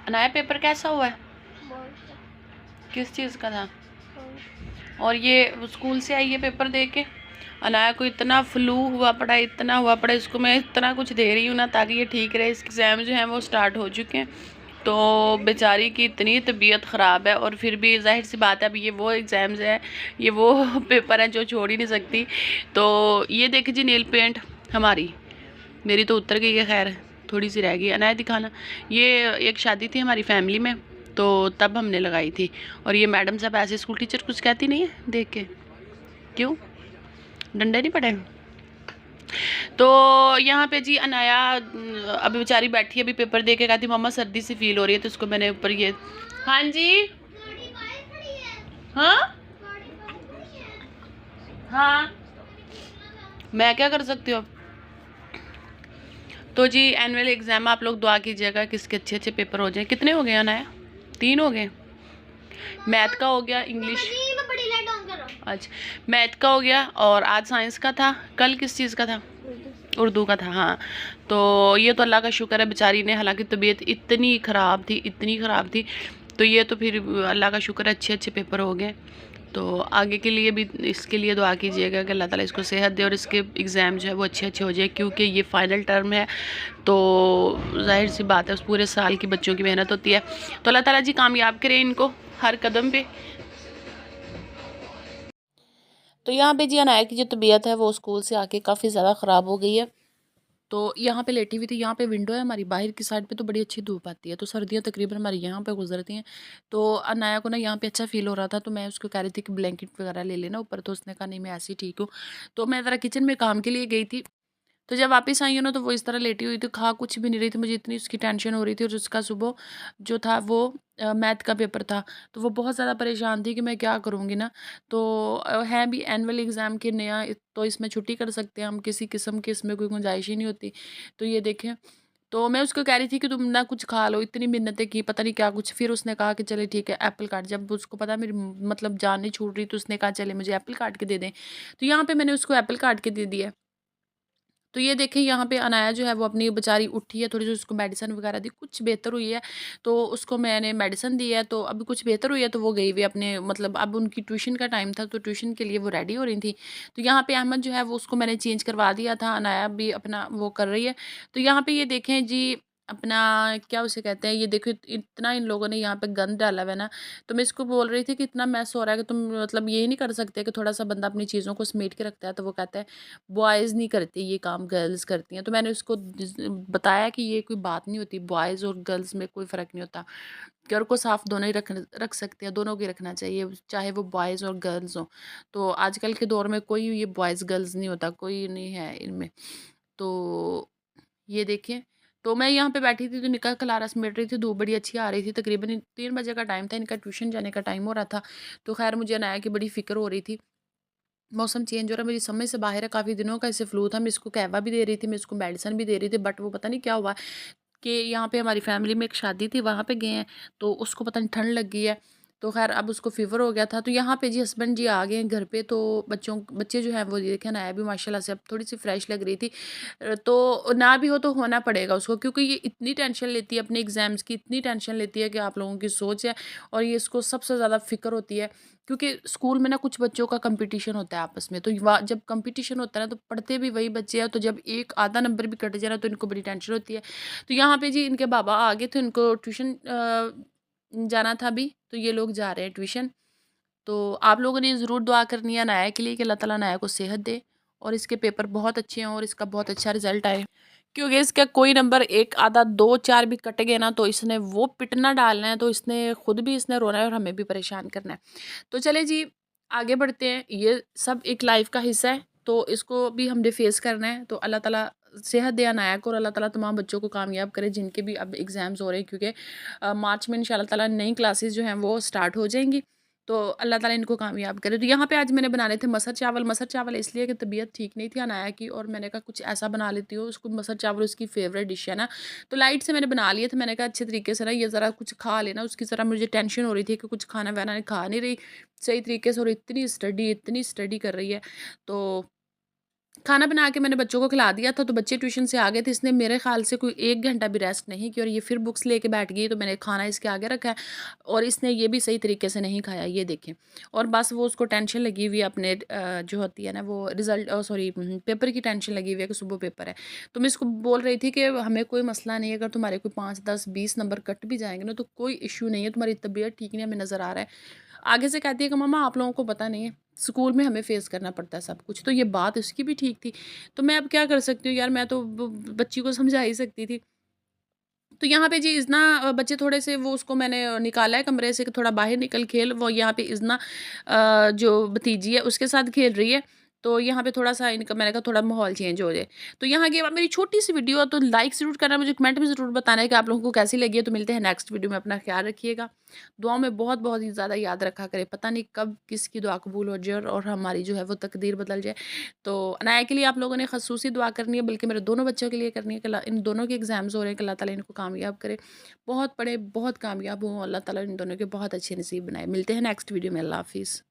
Anaya paper कैसा हुआ है? किस चीज़ का था? और ये स्कूल से आई है पेपर दे के। अनाया को इतना फ्लू हुआ पड़ा है, इतना हुआ पड़ा है, इसको मैं इतना कुछ दे रही हूँ ना ताकि ये ठीक रहे। इसके एग्ज़ाम जो हैं वो स्टार्ट हो चुके हैं, तो बेचारी की इतनी तबीयत ख़राब है। और फिर भी जाहिर सी बात है, अभी ये वो एग्ज़ाम्स है, ये वो पेपर है जो छोड़ ही नहीं सकती। तो ये देखे जी नेल पेंट हमारी, मेरी तो उतर गई है, खैर थोड़ी सी रह गई। अनाया दिखाना, ये एक शादी थी हमारी फैमिली में, तो तब हमने लगाई थी। और ये मैडम साहब ऐसे स्कूल टीचर कुछ कहती नहीं है देख के, क्यों डंडे नहीं पड़े? तो यहाँ पे जी अनाया अभी बेचारी बैठी है, अभी पेपर दे के कहती मम्मा सर्दी सी फील हो रही है, तो उसको मैंने ऊपर ये, हाँ जी, हाँ हाँ, मैं क्या कर सकती हूँ। तो जी एनुअल एग्ज़ाम आप लोग दुआ कीजिएगा कि इसके अच्छे अच्छे पेपर हो जाए। कितने हो गए अनाया? 3 हो गए। मैथ का हो गया, इंग्लिश, अच्छा मैथ का हो गया, और आज साइंस का था। कल किस चीज़ का था? उर्दू का था, हाँ। तो ये तो अल्लाह का शुक्र है, बेचारी ने, हालांकि तबीयत इतनी ख़राब थी, इतनी ख़राब थी, तो ये तो फिर अल्लाह का शुक्र है अच्छे अच्छे पेपर हो गए। तो आगे के लिए भी इसके लिए दुआ कीजिएगा कि अल्लाह ताला इसको सेहत दे और इसके एग्ज़ाम जो है वो अच्छे अच्छे हो जाए, क्योंकि ये फ़ाइनल टर्म है। तो जाहिर सी बात है, उस पूरे साल की बच्चों की मेहनत होती है। तो अल्लाह ताला जी कामयाब करें इनको हर कदम पे। तो यहाँ पे जी अनाया की जो तबीयत है वो स्कूल से आके काफ़ी ज़्यादा ख़राब हो गई है। तो यहाँ पे लेटी हुई थी, यहाँ पे विंडो है हमारी, बाहर की साइड पे तो बड़ी अच्छी धूप आती है, तो सर्दियाँ तकरीबन हमारी यहाँ पे गुजरती हैं। तो अनाया को ना यहाँ पे अच्छा फील हो रहा था, तो मैं उसको कह रही थी कि ब्लैंकेट वगैरह ले लेना ऊपर, तो उसने कहा नहीं मैं ऐसे ही ठीक हूँ। तो मैं ज़रा किचन में काम के लिए गई थी, तो जब वापस आई हूँ ना, तो वो इस तरह लेटी हुई थी, खा कुछ भी नहीं रही थी। मुझे इतनी उसकी टेंशन हो रही थी, और उसका सुबह जो था वो मैथ का पेपर था, तो वो बहुत ज़्यादा परेशान थी कि मैं क्या करूँगी ना। तो है भी एनुअल एग्ज़ाम के नया, तो इसमें छुट्टी कर सकते हैं हम, किसी किस्म की इसमें कोई गुंजाइश ही नहीं होती। तो ये देखें, तो मैं उसको कह रही थी कि तुम ना कुछ खा लो, इतनी मिन्नतें की, पता नहीं क्या कुछ। फिर उसने कहा कि चले ठीक है एप्पल काट, जब उसको पता मेरी मतलब जान नहीं छूट रही, तो उसने कहा चले मुझे एप्पल काट के दे दें। तो यहाँ पे मैंने उसको एप्पल काट के दे दिया। तो ये देखिए यहाँ पे अनाया जो है वो अपनी बेचारी उठी है, थोड़ी सी उसको मेडिसिन वगैरह दी, कुछ बेहतर हुई है, तो उसको मैंने मेडिसिन दी है, तो अभी कुछ बेहतर हुई है, तो वो गई हुई अपने, मतलब अब उनकी ट्यूशन का टाइम था, तो ट्यूशन के लिए वो रेडी हो रही थी। तो यहाँ पे अहमद जो है वो उसको मैंने चेंज करवा दिया था, अनाया भी अपना वो कर रही है। तो यहाँ पे ये देखें जी अपना, क्या उसे कहते हैं, ये देखो इतना इन लोगों ने यहाँ पे गंद डाला हुआ है ना। तो मैं इसको बोल रही थी कि इतना मैस हो रहा है कि तुम मतलब ये नहीं कर सकते कि थोड़ा सा बंदा अपनी चीज़ों को समेट के रखता है। तो वो कहता है बॉयज़ नहीं करते ये काम, गर्ल्स करती हैं। तो मैंने उसको बताया कि ये कोई बात नहीं होती, बॉयज़ और गर्ल्स में कोई फ़र्क नहीं होता। घर को साफ़ दोनों ही रख सकते हैं, दोनों को ही रखना चाहिए, चाहे वो बॉयज़ और गर्ल्स हों। तो आजकल के दौर में कोई ये बॉयज़ गर्ल्स नहीं होता, कोई नहीं है इनमें। तो ये देखिए, तो मैं यहाँ पे बैठी थी, तो निकाह कलारा समेट रही थी, धूप बड़ी अच्छी आ रही थी, तकरीबन 3 बजे का टाइम था, इनका ट्यूशन जाने का टाइम हो रहा था। तो ख़ैर मुझे अनाया की बड़ी फ़िक्र हो रही थी। मौसम चेंज हो रहा है, मेरी समझ से बाहर है, काफ़ी दिनों का इसे फ्लू था, मैं इसको कहवा भी दे रही थी, मैं इसको मेडिसिन भी दे रही थी, बट वो पता नहीं क्या हुआ कि यहाँ पे हमारी फैमिली में एक शादी थी, वहाँ पे गए हैं, तो उसको पता नहीं ठंड लग गई है। तो ख़ैर अब उसको फ़ीवर हो गया था, तो यहाँ पे जी हस्बैंड जी आ गए हैं घर पे, तो बच्चे जो हैं वो ये देखें, अनाया भी माशाल्लाह से अब थोड़ी-सी फ्रेश लग रही थी। तो ना भी हो तो होना पड़ेगा उसको, क्योंकि ये इतनी टेंशन लेती है अपने एग्ज़ाम्स की, इतनी टेंशन लेती है कि आप लोगों की सोच है, और ये इसको सबसे ज़्यादा फ़िक्र होती है। क्योंकि स्कूल में ना कुछ बच्चों का कंपटीशन होता है आपस में, तो जब कंपटीशन होता है ना, तो पढ़ते भी वही बच्चे हैं, तो जब एक आधा नंबर भी कट जाए ना, तो इनको बड़ी टेंशन होती है। तो यहाँ पे जी इनके बाबा आ गए थे, उनको ट्यूशन जाना था अभी, तो ये लोग जा रहे हैं ट्यूशन। तो आप लोगों ने ज़रूर दुआ करनी है अनाया के लिए कि अल्लाह ताला अनाया को सेहत दे, और इसके पेपर बहुत अच्छे हों, और इसका बहुत अच्छा रिज़ल्ट आए। क्योंकि इसका कोई नंबर एक आधा 2-4 भी कट गए ना, तो इसने वो पिटना डालना है, तो इसने खुद भी इसने रोना है और हमें भी परेशान करना है। तो चले जी आगे बढ़ते हैं, ये सब एक लाइफ का हिस्सा है, तो इसको भी हमने फेस करना है। तो अल्लाह ताला सेहत दे अनाया को, और अल्लाह ताला तमाम बच्चों को कामयाब करे जिनके भी अब एग्ज़ाम्स हो रहे हैं, क्योंकि मार्च में इंशाल्लाह ताला नई क्लासेस जो हैं वो स्टार्ट हो जाएंगी। तो अल्लाह ताला इनको कामयाब करे। तो यहाँ पे आज मैंने बनाने थे मसर चावल। मसर चावल इसलिए कि तबीयत ठीक नहीं थी अनाया की, और मैंने कहा कुछ ऐसा बना लेती हूँ, उसको मसर चावल उसकी फ़ेवरेट डिश है ना। तो लाइट से मैंने बना लिए थे, मैंने कहा अच्छे तरीके से ना ये ज़रा कुछ खा लेना। उसकी ज़रा मुझे टेंशन हो रही थी कि कुछ खाना-वाना खा नहीं रही सही तरीके से, और इतनी स्टडी कर रही है। तो खाना बना के मैंने बच्चों को खिला दिया था, तो बच्चे ट्यूशन से आ गए थे। इसने मेरे ख़्याल से कोई 1 घंटा भी रेस्ट नहीं की और ये फिर बुक्स लेके बैठ गई, तो मैंने खाना इसके आगे रखा है और इसने ये भी सही तरीके से नहीं खाया, ये देखें। और बस वो उसको टेंशन लगी हुई है अपने जो होती है ना वो रिज़ल्ट सॉरी पेपर की टेंशन लगी हुई है कि सुबह पेपर है। तो मैं इसको बोल रही थी कि हमें कोई मसला नहीं है, अगर तुम्हारे कोई 5, 10, 20 नंबर कट भी जाएँगे ना, तो कोई इश्यू नहीं है, तुम्हारी तबीयत ठीक नहीं है, हमें नज़र आ रहा है। आगे से कहती है कि मम्मा आप लोगों को पता नहीं है, स्कूल में हमें फ़ेस करना पड़ता है सब कुछ। तो ये बात उसकी भी ठीक थी। तो मैं अब क्या कर सकती हूँ यार, मैं तो बच्ची को समझा ही सकती थी। तो यहाँ पे जी इज़ना बच्चे थोड़े से वो उसको मैंने निकाला है कमरे से कि थोड़ा बाहर निकल खेल। वो यहाँ पे इज़ना जो भतीजी है उसके साथ खेल रही है। तो यहाँ पे थोड़ा-सा इनका मैंने कहा थोड़ा माहौल चेंज हो जाए। तो यहाँ की मेरी छोटी-सी वीडियो है, तो लाइक ज़रूर करना, मुझे कमेंट में ज़रूर बताना है कि आप लोगों को कैसी लगी है। तो मिलते हैं नेक्स्ट वीडियो में, अपना ख़्याल रखिएगा। दुआओं में बहुत-बहुत ही ज़्यादा याद रखा करें, पता नहीं कब किसकी दुआ कबूल हो जाए और हमारी जो है वो तकदीर बदल जाए। तो अनाया के लिए आप लोगों ने ख़ुसूसी दुआ करनी है, बल्कि मेरे दोनों बच्चों के लिए करनी है कि अल्लाह इन दोनों के एग्ज़ाम्स हो रहे हैं कि अल्लाह ताला इनको कामयाब करे। बहुत पढ़े, बहुत कामयाब हों, अल्लाह ताला इन दोनों के बहुत अच्छे नसीब बनाए। मिलते हैं नेक्स्ट वीडियो में, अल्लाह हाफ़िज़।